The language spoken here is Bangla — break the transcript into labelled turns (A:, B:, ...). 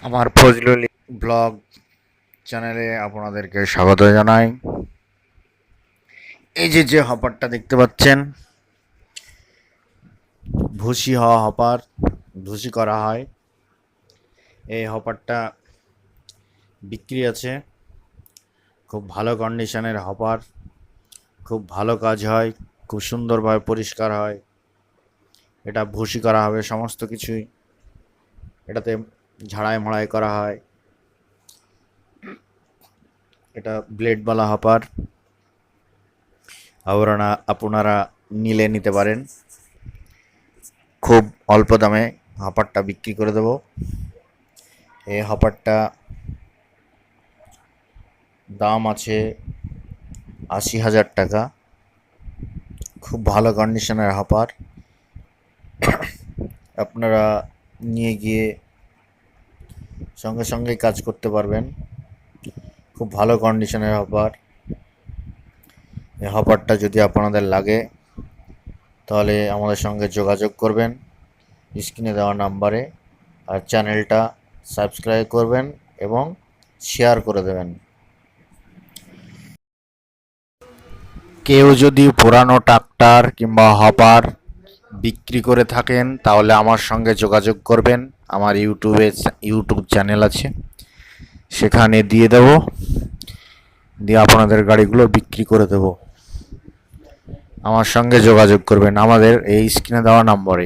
A: আমার ফজলুল ব্লগ চ্যানেলে আপনাদেরকে স্বাগত জানাই। এই যে হপারটা দেখতে পাচ্ছেন, ভুসি হওয়া হপার, ভুসি করা হয়। এই হপারটা বিক্রি আছে। খুব ভালো কন্ডিশনের হপার, খুব ভালো কাজ হয়, খুব সুন্দরভাবে পরিষ্কার হয়। এটা ভুসি করা হবে সমস্ত কিছুই। এটাতে ঝাড়াই মাড়াই করা হয়। এটা ব্লেডওয়ালা হপার। আপনারা নিলে নিতে পারেন। খুব অল্প দামে হপারটা বিক্রি করে দেব। এই হপারটা দাম আছে ৮০,০০০ টাকা। খুব ভালো কন্ডিশনের হপার। আপনারা নিয়ে গিয়ে সঙ্গে সঙ্গে কাজ করতে পারবেন। খুব ভালো কন্ডিশনের হপার। এই হপারটা যদি আপনাদের লাগে তাহলে আমাদের সঙ্গে যোগাযোগ করবেন স্ক্রিনে দেওয়া নাম্বারে, আর চ্যানেলটা সাবস্ক্রাইব করবেন এবং শেয়ার করে দেবেন। কেউ যদি পুরানো ট্রাক্টর কিংবা হপার বিক্রি করে থাকেন তাহলে আমার সঙ্গে যোগাযোগ করবেন। আমার ইউটিউব চ্যানেল আছে, সেখানে দিয়ে দেব, দিয়ে আপনাদের গাড়িগুলো বিক্রি করে দেব। আমার সঙ্গে যোগাযোগ করবেন আমাদের এই স্ক্রিনে দেওয়া নম্বরে।